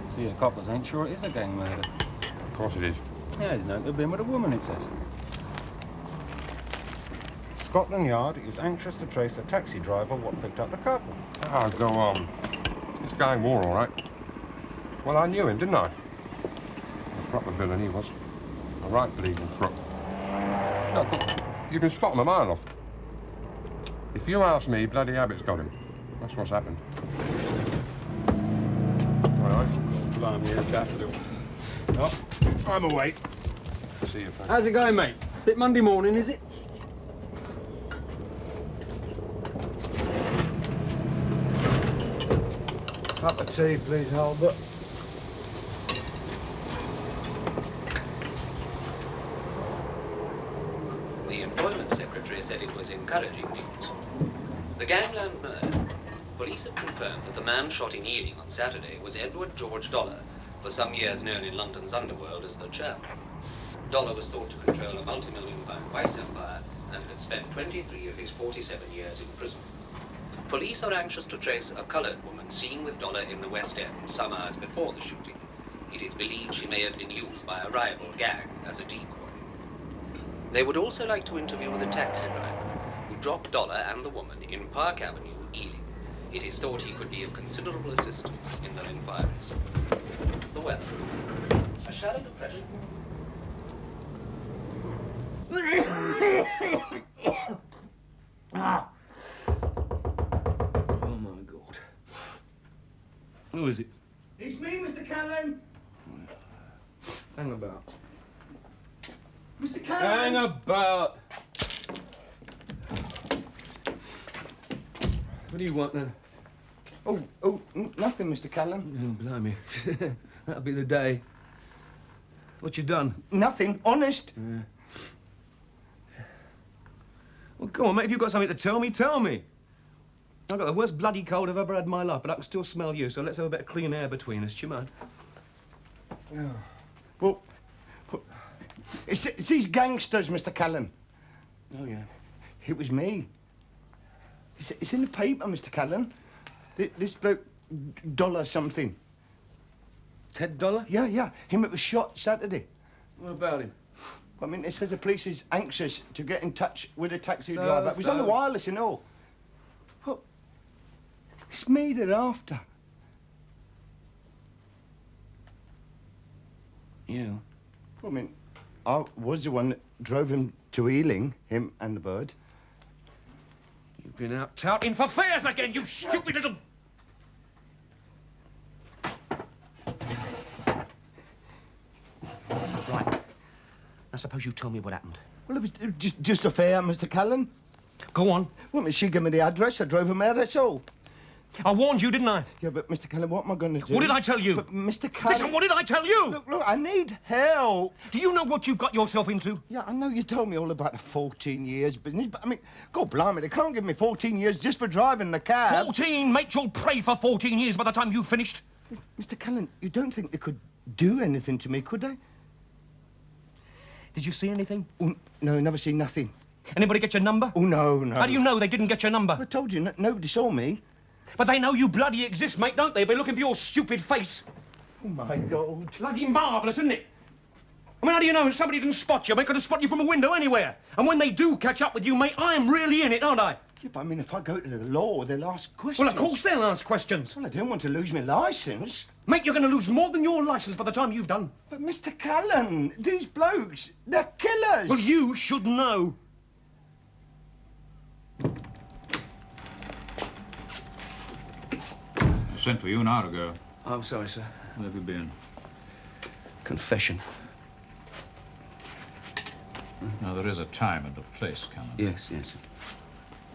See, the coppers ain't sure it is a gang murder. Of course it is. Yeah, he's known to have been with a woman, it says. Scotland Yard is anxious to trace the taxi driver what picked up the couple. Oh, go on. This gang war, all right. Well, I knew him, didn't I? A proper villain he was. A right bleeding crook. No, you can spot him a mile off. If you ask me, bloody habit's got him. That's what's happened. All right. Blimey, here's Daffodil. Oh, I'm away. See you, Frank. How's it going, mate? Bit Monday morning, is it? Cup of tea, please, Albert. The Employment Secretary said it was encouraging news. The gangland murder. Police have confirmed that the man shot in Ealing on Saturday was Edward George Dollar, for some years known in London's underworld as the Chairman. Dollar was thought to control a multi-million-pound vice empire and had spent 23 of his 47 years in prison. Police are anxious to trace a coloured woman seen with Dollar in the West End some hours before the shooting. It is believed she may have been used by a rival gang as a decoy. They would also like to interview the taxi driver who dropped Dollar and the woman in Park Avenue, Ealing. It is thought he could be of considerable assistance in their inquiries. The weather. A shallow depression. Oh, my God. Who is it? It's me, Mr. Callan. Hang about. Mr. Callan. Hang about. What do you want, then? Nothing, Mr. Callan. Oh, blimey. That'll be the day. What you done? Nothing, honest. Yeah. Well, go on, mate. If you've got something to tell me, tell me. I've got the worst bloody cold I've ever had in my life, but I can still smell you, so let's have a bit of clean air between us. Do you mind? Well, it's these gangsters, Mr. Callan. Oh, yeah. It was me. It's in the paper, Mr. Callan. This bloke, Dollar something. Ted Dollar? Yeah. Him that was shot Saturday. What about him? I mean, it says the police is anxious to get in touch with a taxi So- driver. It was on the so- wireless and all. What? It's me they're after. You? I mean, I was the one that drove him to Ealing, him and the bird. You've been out touting for fares again, you stupid little... Right. Now, suppose you tell me what happened. Well, it was just a fare, Mr. Callan. Go on. Well, I mean, she gave me the address. I drove him there, that's all. I warned you, didn't I? Yeah, but Mr. Callan, what am I going to do? What did I tell you? But Mr. Callan... Listen, what did I tell you? Look, I need help. Do you know what you've got yourself into? Yeah, I know you told me all about the 14 years business, but I mean, God blimey, they can't give me 14 years just for driving the cab. 14? Mate, you'll pray for 14 years by the time you've finished. Mr. Callan, you don't think they could do anything to me, could they? Did you see anything? Oh, no, never seen nothing. Anybody get your number? Oh, no, no. How do you know they didn't get your number? I told you, nobody saw me. But they know you bloody exist, mate, don't they? They've been looking for your stupid face. Oh, my God. Bloody marvellous, isn't it? I mean, how do you know somebody didn't spot you? They could have spotted you from a window anywhere. And when they do catch up with you, mate, I'm really in it, aren't I? Yeah, but I mean, if I go to the law, they'll ask questions. Well, of course they'll ask questions. Well, I don't want to lose my licence. Mate, you're going to lose more than your licence by the time you've done. But, Mr. Callan, these blokes, they're killers. Well, you should know. I sent for you an hour ago. I'm sorry, sir. Where have you been? Confession. Now, there is a time and a place, Callan. Yes.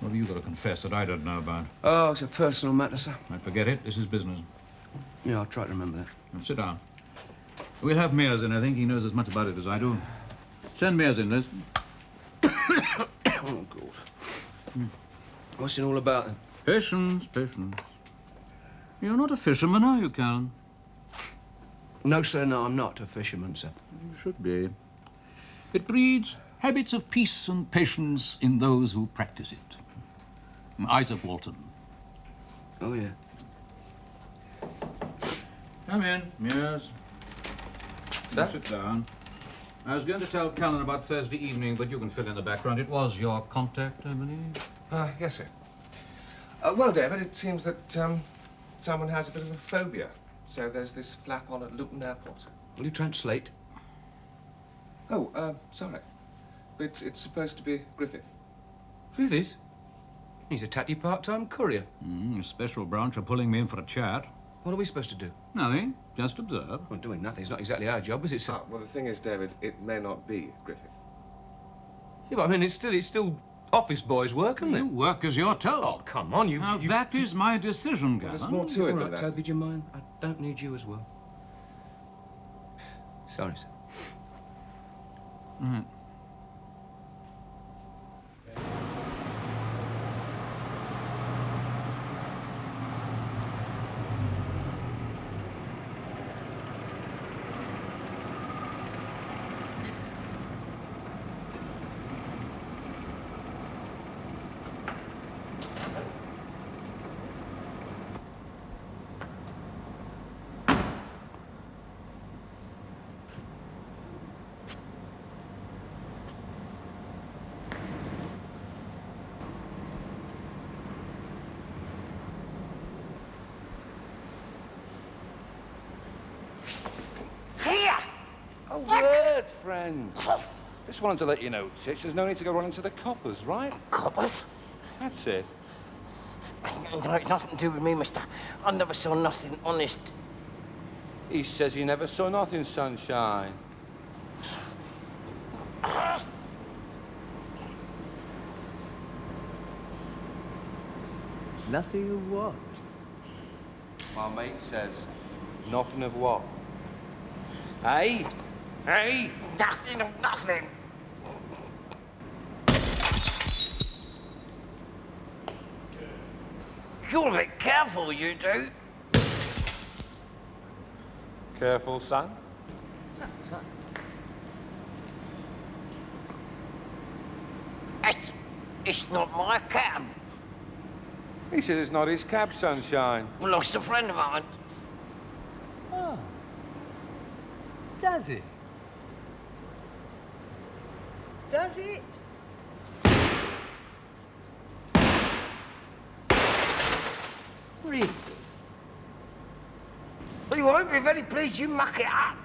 What have you got to confess that I don't know about? Oh, it's a personal matter, sir. I forget it. This is business. Yeah, I'll try to remember that. Now, sit down. We'll have Mears in, I think. He knows as much about it as I do. Send Mears in, Liz. Oh, God. What's it all about, then? Patience. You're not a fisherman, are you, Callan? No, sir, no, I'm not a fisherman, sir. You should be. It breeds habits of peace and patience in those who practice it. Isaac Walton. Oh, yeah. Come in, Mears. Sir? Sit down. I was going to tell Callan about Thursday evening, but you can fill in the background. It was your contact, I believe. Yes, sir. Well, David, it seems that someone has a bit of a phobia. So there's this flap on at Luton Airport. Will you translate? Oh, sorry. But it's supposed to be Griffith. Griffiths? He's a tatty part-time courier. A special branch are pulling me in for a chat. What are we supposed to do? Nothing. Just observe. Well, doing nothing's not exactly our job, is it, sir? Well, the thing is, David, it may not be Griffith. Yeah, but I mean, it's still office boys' work, isn't it? You work as you're told. Oh, come on, Now, that is my decision, Callan. There's more to it All than right, that. Toby, do you mind? I don't need you as well. Sorry, sir. Right. A word, friend. Just wanted to let you know, Titch, there's no need to go running to the coppers, right? Coppers? That's it. No, it's nothing to do with me, mister. I never saw nothing honest. He says he never saw nothing, sunshine. Nothing of what? My mate says, nothing of what? Hey? Hey? Nothing of nothing. You're a bit careful, you do. Careful, son. It's not my cab. He says it's not his cab, sunshine. Lost a friend of mine. Oh. Does it? does it? Really? Well, you won't be very pleased you muck it up.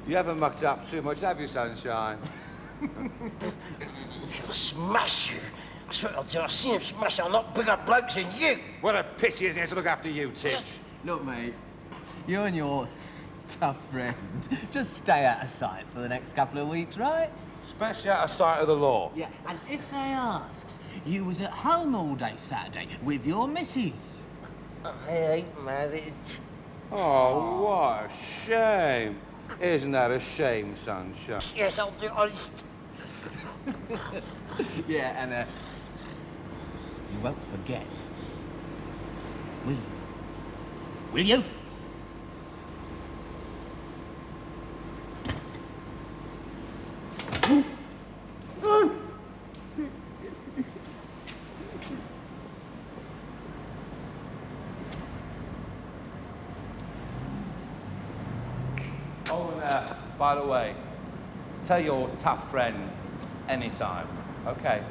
You haven't mucked up too much, have you, Sunshine? I'll smash you. That's what I'll do. I'll see him smash a lot bigger blokes than you. What a pity, isn't it, to look after you, Titch? Look, mate, you and your tough friend just stay out of sight for the next couple of weeks, right? Especially out of sight of the law. Yeah, and if they asks, you was at home all day Saturday with your missus. I ain't married. Oh, what a shame. Isn't that a shame, Sunshine? Yes, I'll be honest. Yeah, and you won't forget, will you? Will you? Oh, and by the way, tell your tough friend anytime, okay?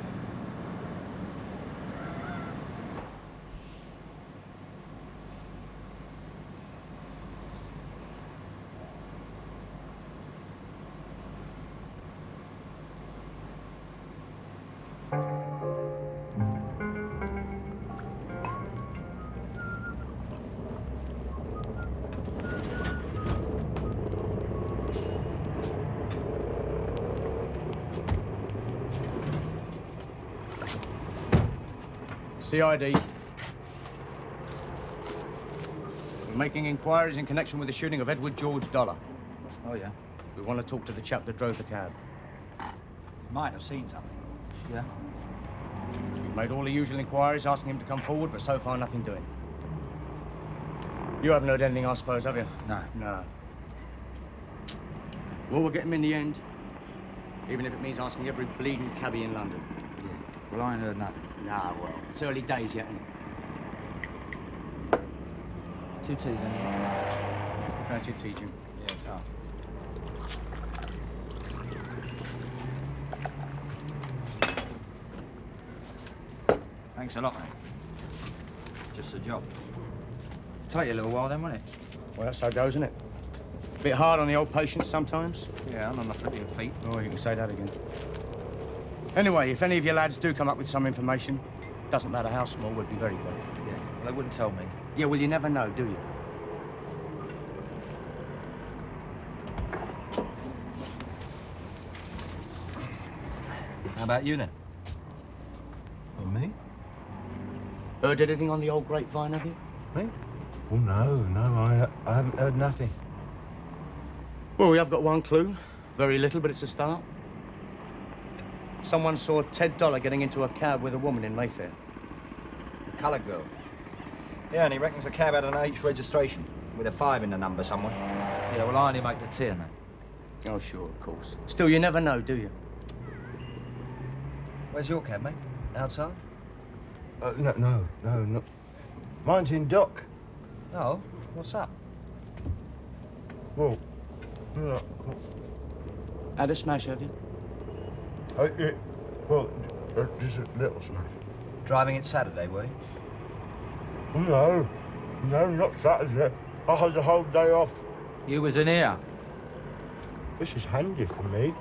CID. We're making inquiries in connection with the shooting of Edward George Dollar. Oh, yeah? We want to talk to the chap that drove the cab. Might have seen something. Yeah? We've made all the usual inquiries, asking him to come forward, but so far nothing doing. You haven't heard anything, I suppose, have you? No. No. Well, we'll get him in the end, even if it means asking every bleeding cabbie in London. Yeah. Well, I ain't heard nothing. Nah, well, it's early days yet, isn't it? 2 T's, anything? Fancy teaching. Yeah, it's hard. Thanks a lot, mate. Just a job. Take you a little while then, won't it? Well, that's how it goes, isn't it? Bit hard on the old patients sometimes. Yeah, I'm on the flipping feet. Oh, you can say that again. Anyway, if any of your lads do come up with some information, doesn't matter how small, we'd be very grateful. Yeah, well, they wouldn't tell me. Yeah, well, you never know, do you? How about you, then? Well, me? Heard anything on the old grapevine, have you? Me? Well, no, I haven't heard nothing. Well, we have got one clue. Very little, but it's a start. Someone saw Ted Dollar getting into a cab with a woman in Mayfair. Coloured girl. Yeah, and he reckons the cab had an H registration with a 5 in the number somewhere. Yeah, well, I only make the T in that. Oh, sure, of course. Still, you never know, do you? Where's your cab, mate? Outside? No, not. Mine's in dock. Oh, what's up? Well, no. Had a smash, have you? Well, just a little smash. Driving it Saturday, were you? No, not Saturday. I had the whole day off. You was in here? This is handy for me.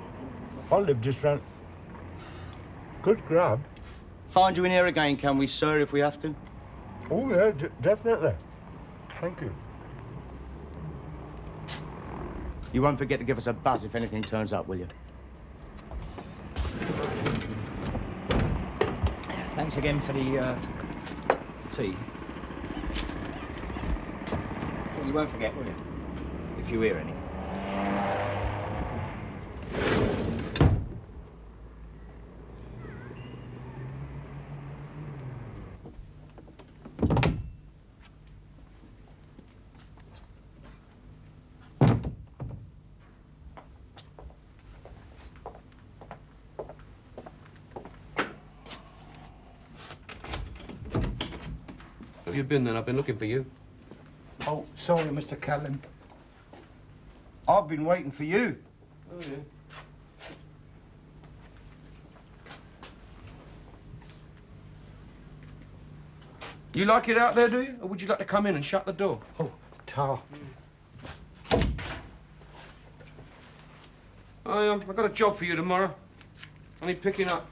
I live just round. Good grab. Find you in here again, can we, sir, if we have to? Oh, yeah, definitely. Thank you. You won't forget to give us a buzz if anything turns up, will you? Thanks again for the tea. Well, you won't forget, will you? If you hear anything. have you been then? I've been looking for you. Oh, sorry, Mr. Callan. I've been waiting for you. Oh, yeah. You like it out there, do you? Or would you like to come in and shut the door? Oh, tar. I've got a job for you tomorrow. I need picking up.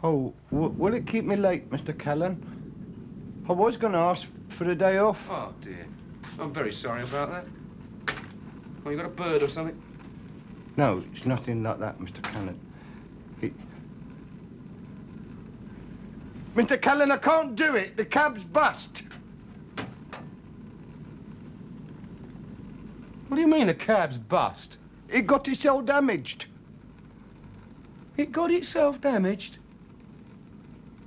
Oh, will it keep me late, Mr. Callan? I was going to ask for a day off. Oh, dear. I'm very sorry about that. Oh, you got a bird or something? No, it's nothing like that, Mr. Callan. Mr. Callan, I can't do it. The cab's bust. What do you mean the cab's bust? It got itself damaged. It got itself damaged?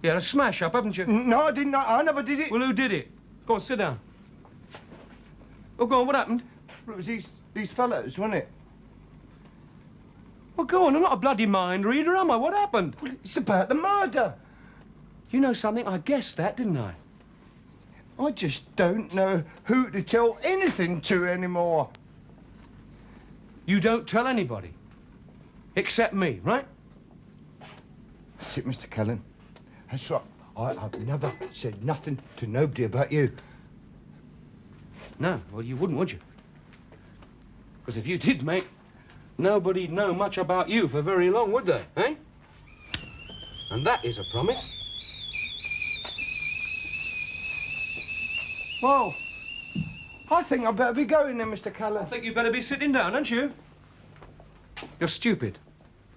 You had a smash up, haven't you? No, I didn't. I never did it. Well, who did it? Go on, sit down. Oh, go on, what happened? It was these fellows, wasn't it? Well, go on, I'm not a bloody mind reader, am I? What happened? Well, it's about the murder. You know something? I guessed that, didn't I? I just don't know who to tell anything to anymore. You don't tell anybody. Except me, right? That's it, Mr. Callan. That's right. I've never said nothing to nobody about you. No, well, you wouldn't, would you? Because if you did, mate, nobody'd know much about you for very long, would they, eh? And that is a promise. Well, I think I better be going then, Mr. Callan. I think you better be sitting down, don't you? You're stupid.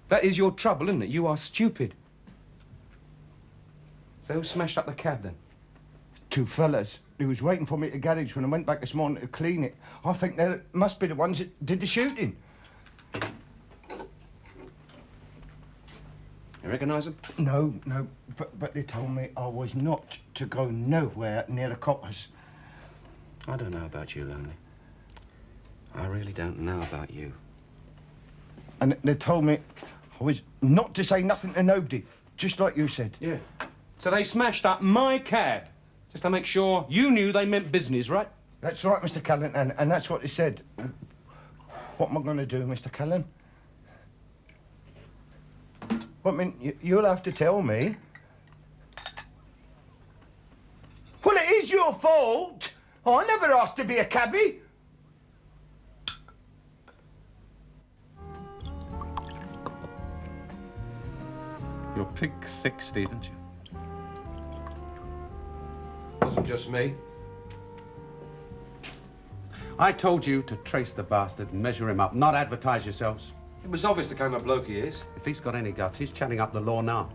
That is your trouble, isn't it? You are stupid. So who smashed up the cab, then? Two fellas. They was waiting for me at the garage when I went back this morning to clean it. I think they must be the ones that did the shooting. You recognise them? No, but they told me I was not to go nowhere near the coppers. I don't know about you, Lonely. I really don't know about you. And they told me I was not to say nothing to nobody, just like you said. Yeah. So they smashed up my cab, just to make sure you knew they meant business, right? That's right, Mr. Callan, and that's what they said. What am I going to do, Mr. Callan? Well, I mean, you'll have to tell me. Well, it is your fault. I never asked to be a cabbie. You're pig thick, Steve, aren't you? Wasn't just me. I told you to trace the bastard and measure him up, not advertise yourselves. It was obvious the kind of bloke he is. If he's got any guts, he's chatting up the law now.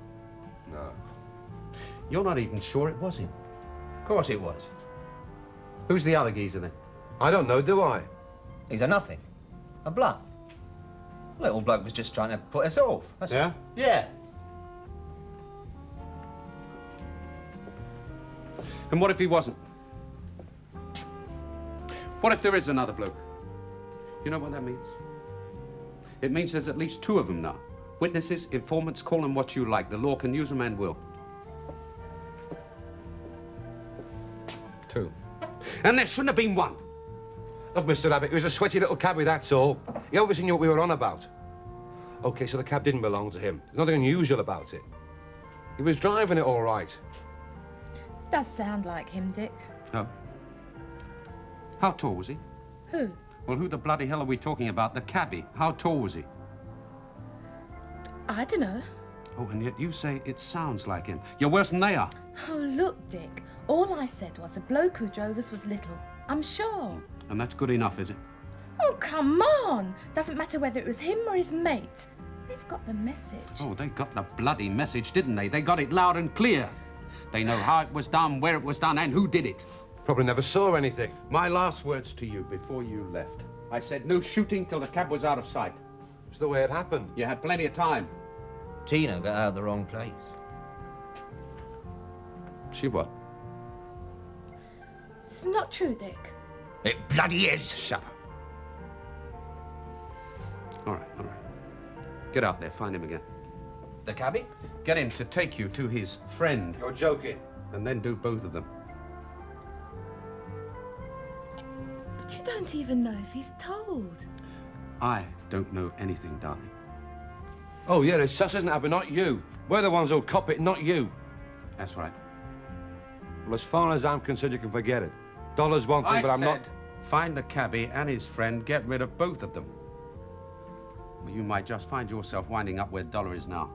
No. You're not even sure it was him. Of course it was. Who's the other geezer then? I don't know, do I? He's a nothing. A bluff. The little bloke was just trying to put us off. That's Yeah? all. Yeah. And what if he wasn't? What if there is another bloke? You know what that means? It means there's at least two of them now. Witnesses, informants, call them what you like. The law can use them and will. Two. And there shouldn't have been one. Look, Mr. Abbott, it was a sweaty little cabbie, that's all. He obviously knew what we were on about. OK, so the cab didn't belong to him. There's nothing unusual about it. He was driving it all right. Does sound like him, Dick. Oh. How tall was he? Who? Well, who the bloody hell are we talking about? The cabbie. How tall was he? I don't know. Oh, and yet you say it sounds like him. You're worse than they are. Oh, look, Dick. All I said was the bloke who drove us was little. I'm sure. And that's good enough, is it? Oh, come on. Doesn't matter whether it was him or his mate. They've got the message. Oh, they got the bloody message, didn't they? They got it loud and clear. They know how it was done, where it was done, and who did it. Probably never saw anything. My last words to you before you left. I said no shooting till the cab was out of sight. It's the way it happened. You had plenty of time. Tina got out of the wrong place. She what? It's not true, Dick. It bloody is. Shut up. All right, all right. Get out there, find him again. The cabbie? Get him to take you to his friend. You're joking. And then do both of them. don't even know if he's told. I don't know anything, darling. Oh, yeah, it's us, isn't it, but not you. We're the ones who'll cop it, not you. That's right. Well, as far as I'm concerned, you can forget it. Dollar's one thing, but I'm not... Find the cabbie and his friend, get rid of both of them. Well, you might just find yourself winding up where Dollar is now.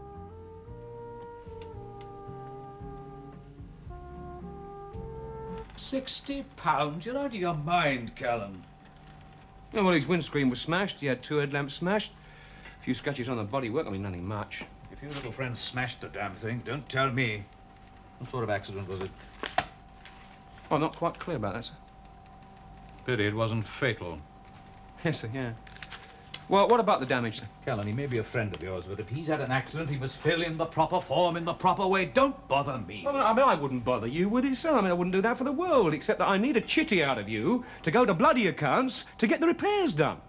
£60? You're out of your mind, Callan. Oh, well, his windscreen was smashed. He had 2 headlamps smashed. A few scratches on the bodywork. I mean, nothing much. If your little friend smashed the damn thing, don't tell me. What sort of accident was it? Oh, I'm not quite clear about that, sir. Pity it wasn't fatal. Yes, sir, yeah. Well, what about the damage, sir? Callan, he may be a friend of yours, but if he's had an accident, he must fill in the proper form in the proper way. Don't bother me. Well, I mean, I wouldn't bother you with it, sir. I mean, I wouldn't do that for the world, except that I need a chitty out of you to go to bloody accounts to get the repairs done.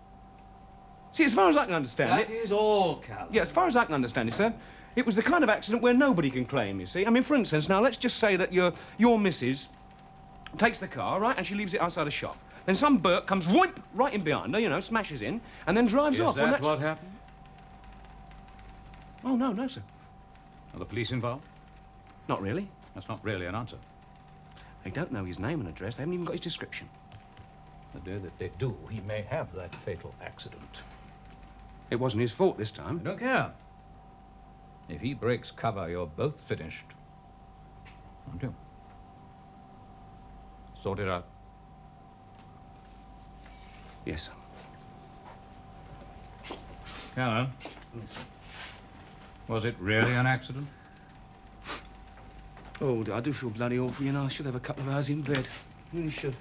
See, as far as I can understand That is all, Callan. Yeah, as far as I can understand it, sir, it was the kind of accident where nobody can claim, you see. I mean, for instance, now, let's just say that your missus takes the car, right, and she leaves it outside a shop. Then some Burke comes right in behind her, you know, smashes in, and then drives off. Is that what happened? Oh, no, sir. Are the police involved? Not really. That's not really an answer. They don't know his name and address. They haven't even got his description. The day that they do, he may have that fatal accident. It wasn't his fault this time. I don't care. If he breaks cover, you're both finished. Aren't you? Sort it out. Yes, sir. Callan? Yes, sir. Was it really an accident? Oh, I do feel bloody awful, you know. I should have a couple of hours in bed. Really should.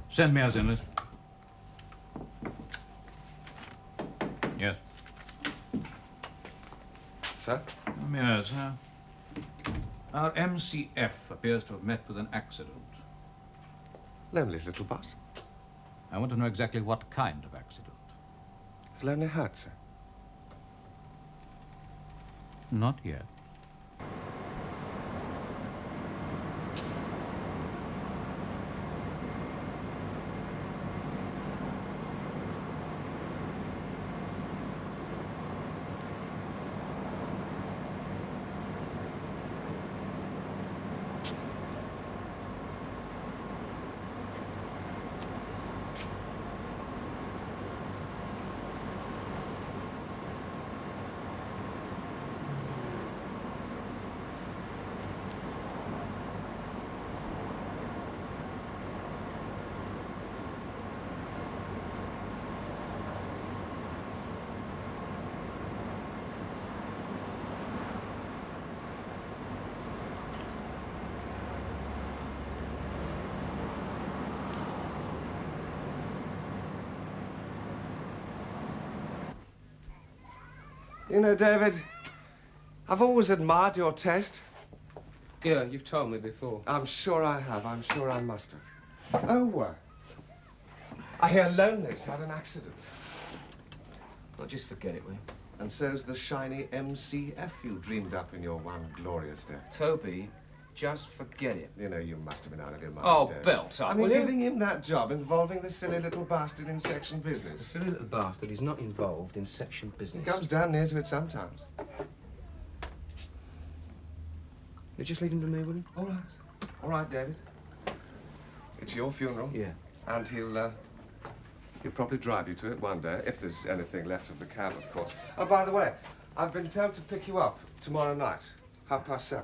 Send me as inlet. Yes. Sir? Yes, sir. Our MCF appears to have met with an accident. Lonely's little bus. I want to know exactly what kind of accident. Is Lonely hurt, sir? Not yet. You know, David, I've always admired your taste. Yeah, you've told me before. I'm sure I have. I'm sure I must have. Oh, I hear Lonely's had an accident. Well, just forget it, will you? And so's the shiny MCF you dreamed up in your one glorious day. Toby, just forget it. You know, you must have been out of your mind. Oh, David. belt up, I mean, will you? giving him that job involving the silly little bastard in section The business. silly little bastard is not involved in section business. He comes damn near to it sometimes. You just leave him to me, will you? All right. All right, David. It's your funeral. Yeah. And he'll probably drive you to it one day, if there's anything left of the cab, of course. Oh, by the way, I've been told to pick you up tomorrow night, 7:30.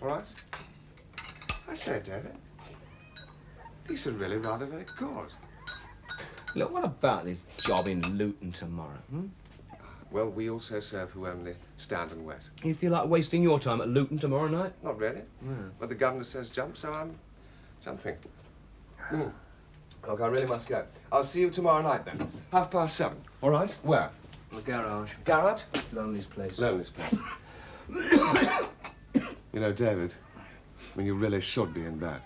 All right? I say, David, these are really rather very good. Look, what about this job in Luton tomorrow, hmm? Well, we also serve who only stand and wait. You feel like wasting your time at Luton tomorrow night? Not really. Yeah. But the governor says jump, so I'm jumping. Look, I really must go. I'll see you tomorrow night, then. 7:30. All right? Where? The garage. Garage? Lonely's place. Lonely's place. You know, David, I mean, you really should be in bed.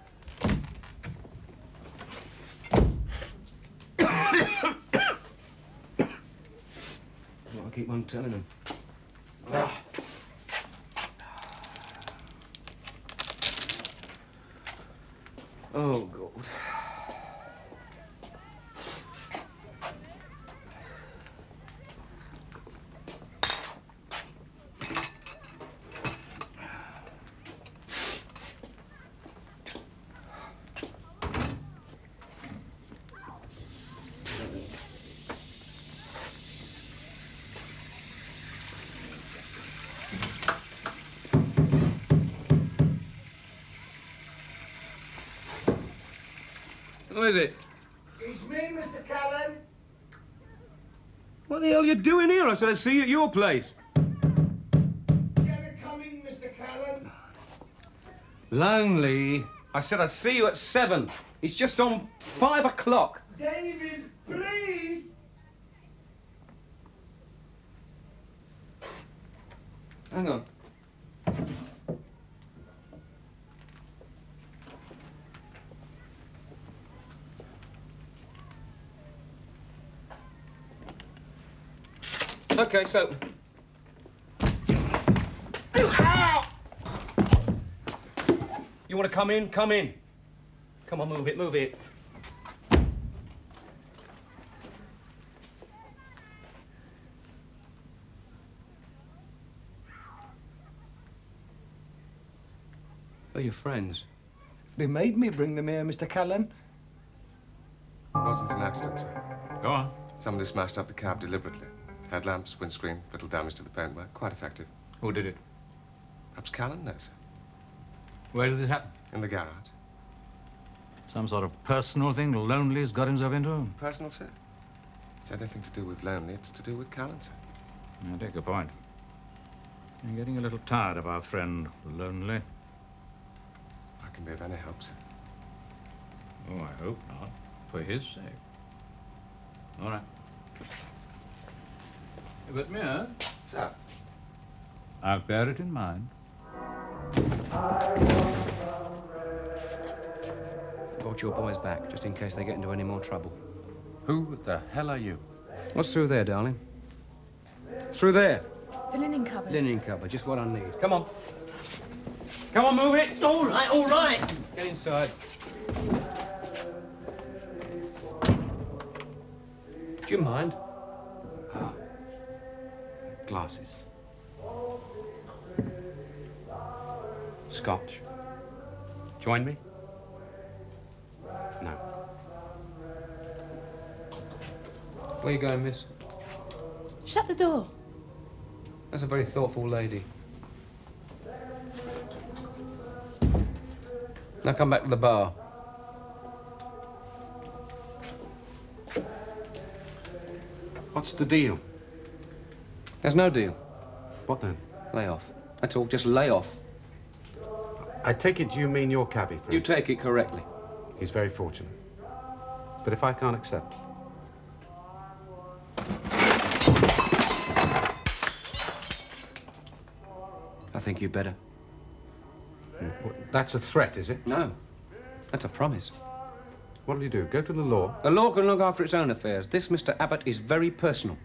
I'll keep on telling him. Oh, God. Who is it? It's me, Mr. Callan. What the hell are you doing here? I said I'd see you at your place. Can I come in, Mr. Callan? Lonely. I said I'd see you at 7. It's just on 5 o'clock. David, please. Hang on. Okay, so... Ow! You want to come in? Come in. Come on, move it, move it. Who are your friends? They made me bring them here, Mr. Callan. It wasn't an accident, sir. Go on. Somebody smashed up the cab deliberately. Headlamps, windscreen, little damage to the paintwork. Quite effective. Who did it? Perhaps Callan knows, sir. Where did this happen? In the garage. Some sort of personal thing Lonely's got himself into? Personal, sir? It's anything to do with Lonely. It's to do with Callan, sir. I take your point. I'm getting a little tired of our friend Lonely. I can be of any help, sir. Oh, I hope not. For his sake. All right. But, Mia, Sir? I'll bear it in mind. Brought your boys back, just in case they get into any more trouble. Who the hell are you? What's through there, darling? Through there. The linen cupboard. Linen cupboard, just what I need. Come on. Come on, move it. All right, all right. Get inside. Do you mind? Glasses. Scotch. Join me? No. Where you going, miss? Shut the door. That's a very thoughtful lady. Now come back to the bar. What's the deal? There's no deal. What then? Lay off. That's all, just lay off. I take it you mean your cabbie friend? You take it correctly. He's very fortunate. But if I can't accept... I think you better. That's a threat, is it? No. That's a promise. What'll you do? Go to the law? The law can look after its own affairs. This, Mr. Abbott, is very personal.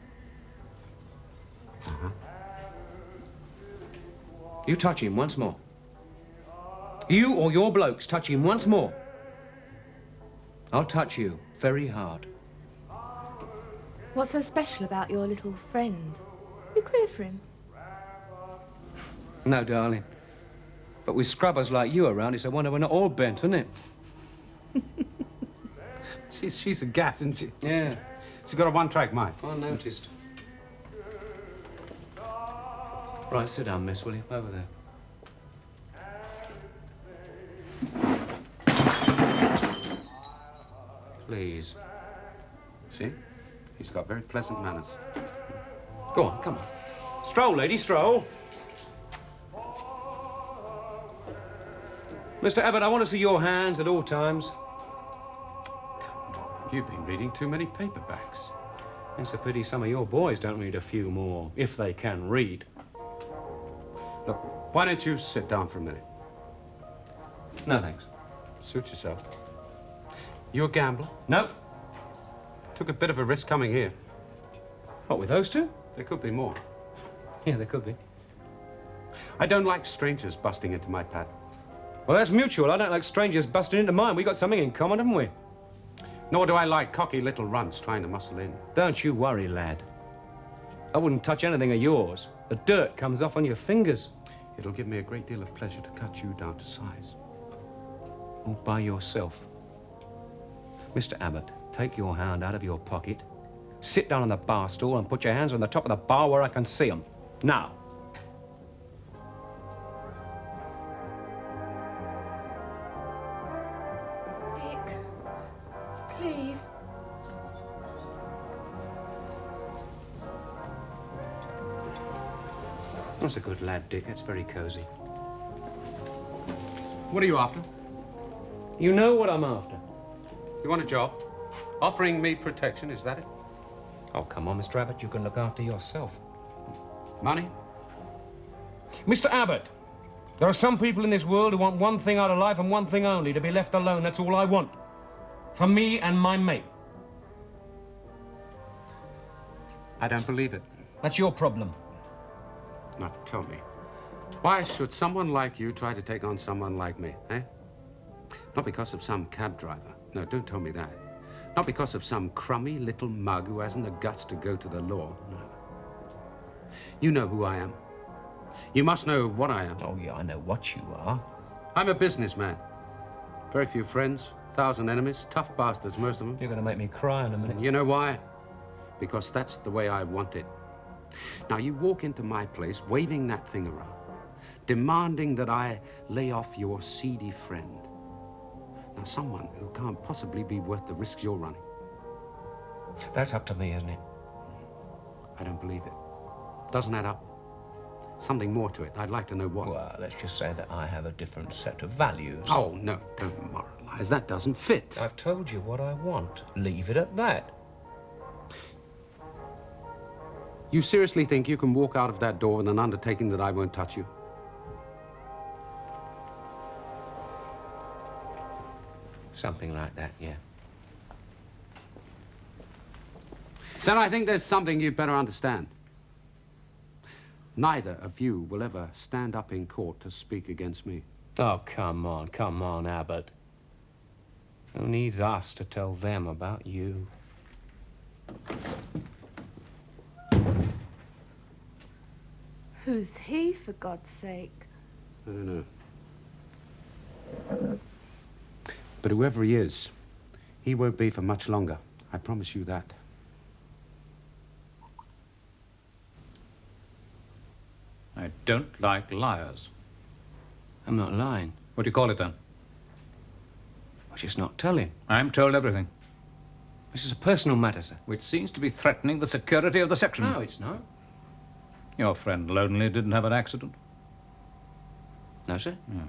Uh-huh. You touch him once more. You or your blokes touch him once more. I'll touch you very hard. What's so special about your little friend? You queer for him. No, darling. But with scrubbers like you around, it's a wonder we're not all bent, isn't it? She's a gas, isn't she? Yeah. She's got a one-track mind. I noticed. Right, sit down, miss, will you? Over there. Please. See? He's got very pleasant manners. Go on, come on. Stroll, lady, stroll. Mr. Abbott, I want to see your hands at all times. You've been reading too many paperbacks. It's a pity some of your boys don't read a few more, if they can read. Look, why don't you sit down for a minute? No, thanks. Suit yourself. You a gambler? No. Took a bit of a risk coming here. What, with those two? There could be more. Yeah, there could be. I don't like strangers busting into my pad. Well, that's mutual. I don't like strangers busting into mine. We got something in common, haven't we? Nor do I like cocky little runts trying to muscle in. Don't you worry, lad. I wouldn't touch anything of yours. The dirt comes off on your fingers. It'll give me a great deal of pleasure to cut you down to size. All by yourself. Mr. Abbott, take your hand out of your pocket, sit down on the bar stool and put your hands on the top of the bar where I can see them. Now. Dick, please. That's a good lad, Dick. That's very cosy. What are you after? You know what I'm after. You want a job? Offering me protection, is that it? Oh, come on, Mr. Abbott. You can look after yourself. Money? Mr. Abbott, there are some people in this world who want one thing out of life and one thing only, to be left alone. That's all I want. For me and my mate. I don't believe it. That's your problem. Now, tell me, why should someone like you try to take on someone like me, eh? Not because of some cab driver. No, don't tell me that. Not because of some crummy little mug who hasn't the guts to go to the law. No. You know who I am. You must know what I am. Oh, yeah, I know what you are. I'm a businessman. Very few friends, 1,000 enemies, tough bastards, most of them. You're going to make me cry in a minute. You know why? Because that's the way I want it. Now, you walk into my place waving that thing around, demanding that I lay off your seedy friend. Now, someone who can't possibly be worth the risks you're running. That's up to me, isn't it? I don't believe it. Doesn't add up. Something more to it. I'd like to know what. Well, let's just say that I have a different set of values. Oh, no, don't moralize. That doesn't fit. I've told you what I want. Leave it at that. You seriously think you can walk out of that door with an undertaking that I won't touch you? Something like that, yeah. Then I think there's something you'd better understand. Neither of you will ever stand up in court to speak against me. Oh, come on, Abbott. Who needs us to tell them about you? Who's he, for God's sake? I don't know. But whoever he is, he won't be for much longer. I promise you that. I don't like liars. I'm not lying. What do you call it, then? I'm just not telling. I'm told everything. This is a personal matter, sir. Which seems to be threatening the security of the section. No, it's not. Your friend Lonely didn't have an accident? No, sir. Yeah.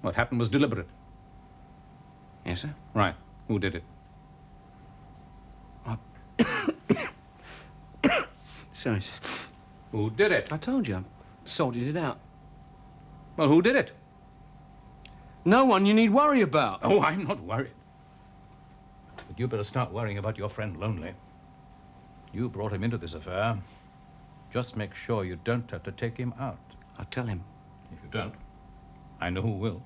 What happened was deliberate. Yes, sir. Right. Who did it? Sorry, sir. Who did it? I told you. I sorted it out. Well, who did it? No one you need worry about. Oh, I'm not worried. But you better start worrying about your friend Lonely. You brought him into this affair. Just make sure you don't have to take him out. I'll tell him. If you don't, I know who will.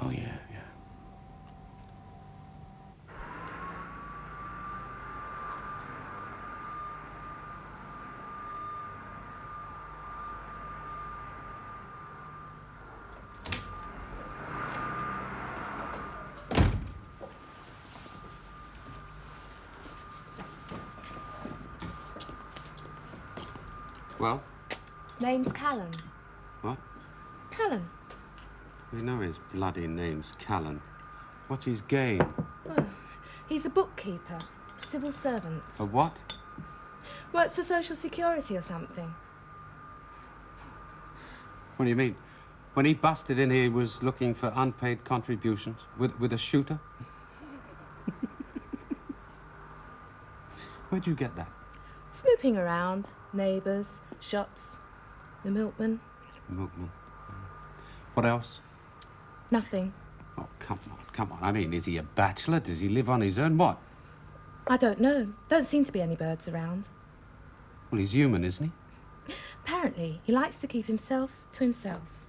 Oh, yeah. Well? Name's Callan. What? Callan. We know his bloody name's Callan. What's his game? Well, he's a bookkeeper. Civil servant. A what? Works for Social Security or something. What do you mean? When he busted in here, he was looking for unpaid contributions with a shooter? Where'd you get that? Snooping around. Neighbours, shops, the milkman. Milkman. What else? Nothing. Oh, come on. I mean, is he a bachelor? Does he live on his own? What? I don't know. Don't seem to be any birds around. Well, he's human, isn't he? Apparently, he likes to keep himself to himself.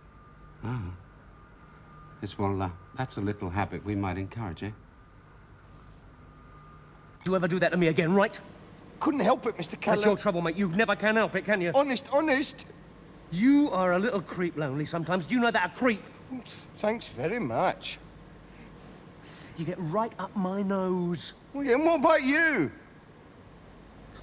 Ah. Yes, well, that's a little habit we might encourage, eh? You ever do that to me again, right? Couldn't help it, Mr. Callan. That's your trouble, mate. You never can help it, can you? Honest. You are a little creep, Lonely, sometimes. Do you know that, a creep? Thanks very much. You get right up my nose. Well, yeah, and what about you?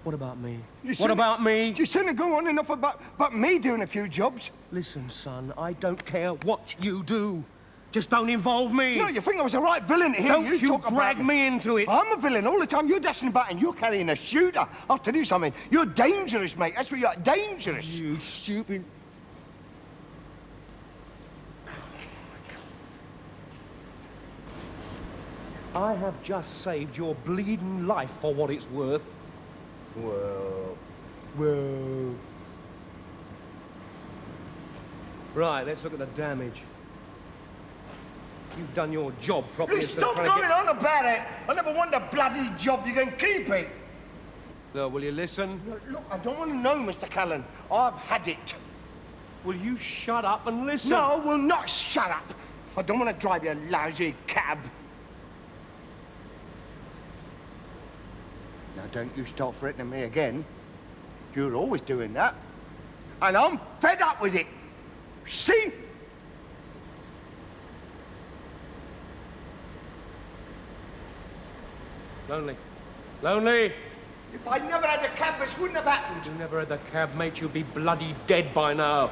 What about me? What about me? You shouldn't go on enough about me doing a few jobs. Listen, son, I don't care what you do. Just don't involve me. No, you think I was a right villain here? Don't you talk drag about me into it. I'm a villain all the time. You're dashing about and you're carrying a shooter. I'll tell you something. You're dangerous, mate. That's what you are. Dangerous. You stupid... I have just saved your bleeding life for what it's worth. Well... Right, let's look at the damage. You've done your job properly. Stop going on about it! I never want a bloody job. You can keep it. No, will you listen? No, look, I don't want to know, Mr. Callan. I've had it. Will you shut up and listen? No, I will not shut up. I don't want to drive your lousy cab. Now, don't you start threatening me again. You're always doing that. And I'm fed up with it. See? Lonely. If I'd never had a cab, this wouldn't have happened. You never had the cab, mate. You'd be bloody dead by now.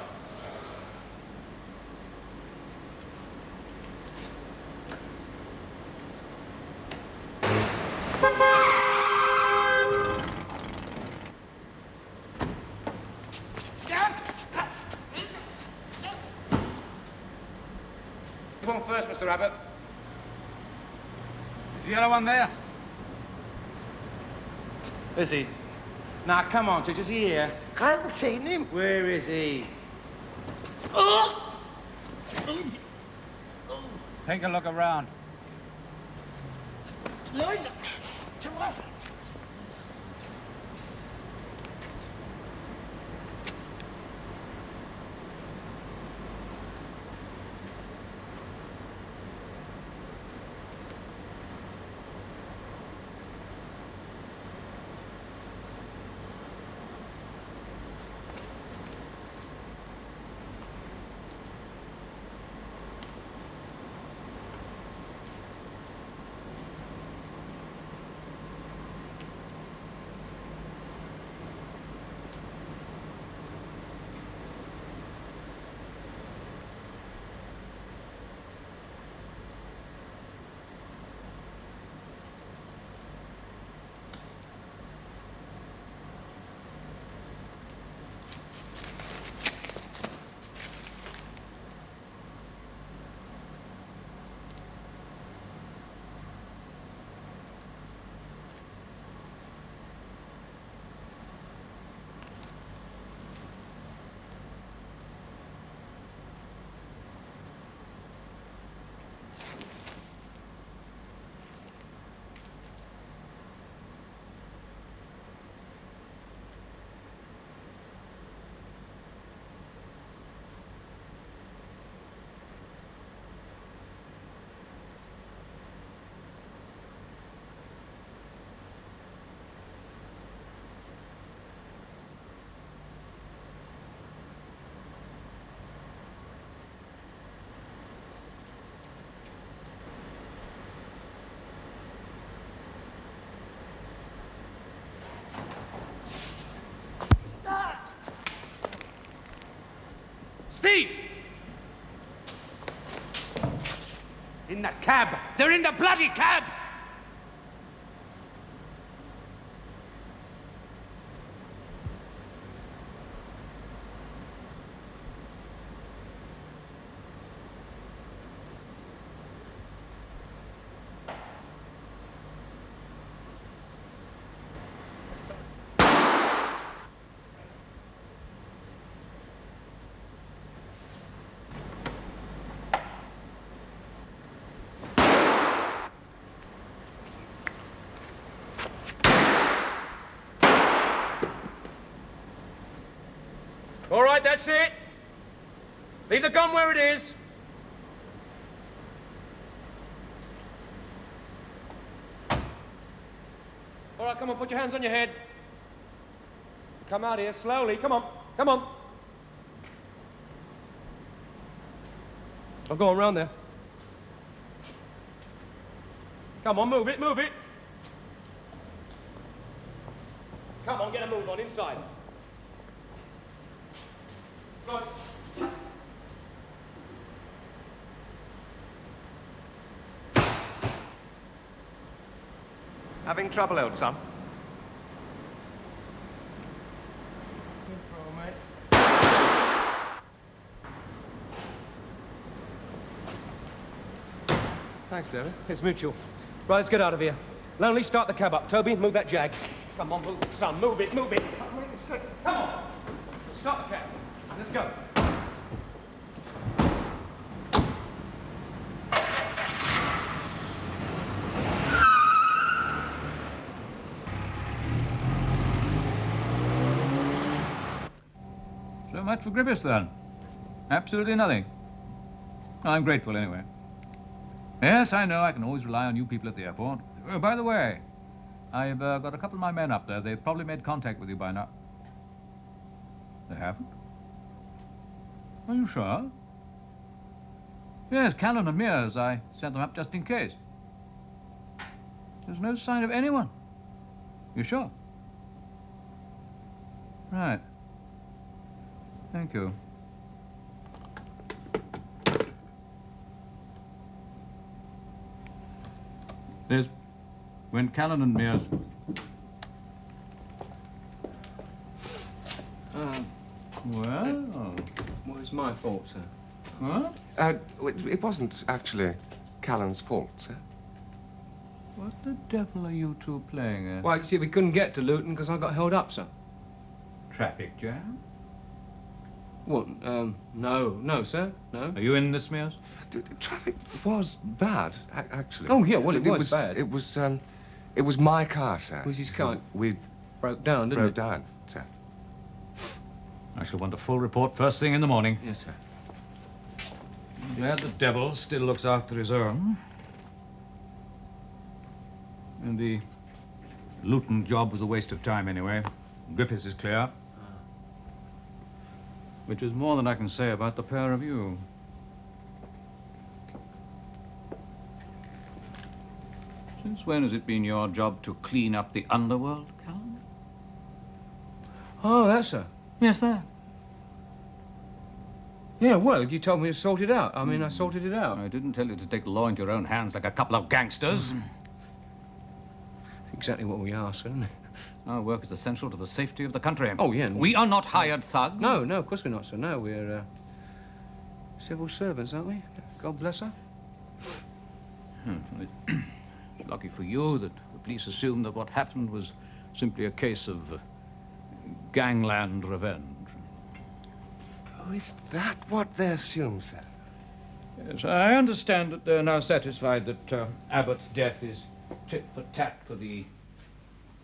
Which one first, Mr. Abbott? Is the yellow one there? Is he? Now, come on, Judge, is he here? I haven't seen him. Where is he? Take a look around. Liza, to what? Steve! In the cab! They're in the bloody cab! All right, that's it. Leave the gun where it is. All right, come on, put your hands on your head. Come out here, slowly. Come on, come on. I'll go on round there. Come on, move it, move it. Come on, get a move on, inside. Good. Having trouble, old son? Thanks, David. It's mutual. Right, let's get out of here. Lonely, start the cab up. Toby, move that jag. Come on, move it, son. Move it, move it. Come on. Start the cab. Let's go. So much for Griffiths, then. Absolutely nothing. I'm grateful, anyway. Yes, I know I can always rely on you people at the airport. By the way, I've got a couple of my men up there. They've probably made contact with you by now. They haven't? Are you sure? Yes, Callan and Mears. I sent them up just in case. There's no sign of anyone. You sure? Right. Thank you. Liz, when Callan and Mears... Well... Well, it's my fault, sir. What? It wasn't actually Callan's fault, sir. What the devil are you two playing at? Well, you see, we couldn't get to Luton because I got held up, sir. Traffic jam? What? No, sir. No. Are you in this, Mears? Traffic was bad, actually. Oh, yeah, well, it was bad. It was my car, sir. It was his car. We broke down, didn't it? broke down, sir. I shall want a full report first thing in the morning. Yes, sir. I'm glad the devil still looks after his own. And the Luton job was a waste of time anyway. Griffiths is clear. Which is more than I can say about the pair of you. Since when has it been your job to clean up the underworld, Callan? Oh, that, sir. Yes, that. Yeah, well, you told me to sort it out. I mean, I sorted it out. I didn't tell you to take the law into your own hands like a couple of gangsters. Exactly what we are, sir. Our work is essential to the safety of the country. Oh, yeah. We are not hired thugs. No, of course we're not, sir. No, we're civil servants, aren't we? God bless her. It's lucky for you that the police assumed that what happened was simply a case of gangland revenge. Oh, is that what they assume, sir? Yes, I understand that they're now satisfied that Abbott's death is tit for tat for the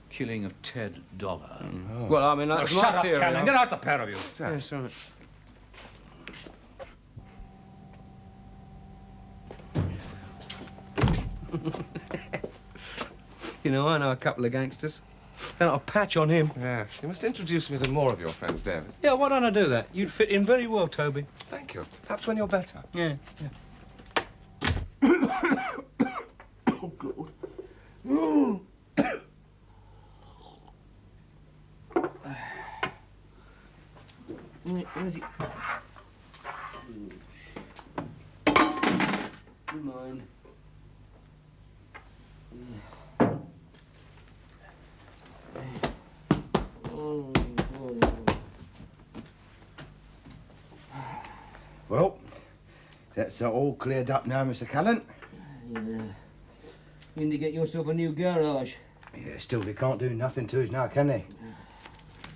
killing of Ted Dollar. Oh. Well, I mean, that's my shut up, theory. Callan. Get out, the pair of you. Yes, right. You know, I know a couple of gangsters. They're not a patch on him. Yes, you must introduce me to more of your friends, David. Yeah, why don't I do that? You'd fit in very well, Toby. Thank you. Perhaps when you're better. Yeah. Oh, God. Oh. Where's he? Come on. Well, that's all cleared up now, Mr. Callan. Yeah. You need to get yourself a new garage. Yeah, still, they can't do nothing to us now, can they?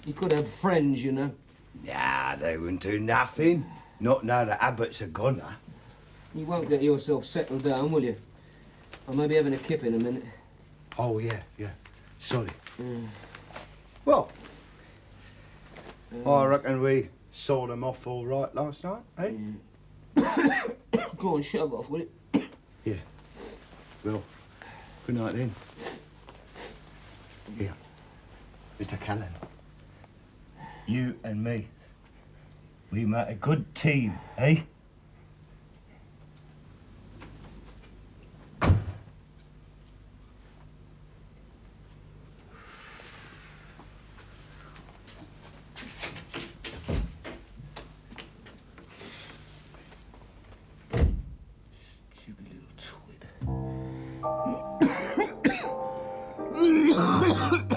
You could have friends, you know. Nah, they wouldn't do nothing. Not now that Abbott's a goner. You won't get yourself settled down, will you? I may be having a kip in a minute. Oh, yeah. Sorry. Well, I reckon we sold them off all right last night, eh? Go on, shove off, will you? Yeah. Well, good night then. Here, Mr. Callan. You and me, we make a good team, eh? Stupid little twit.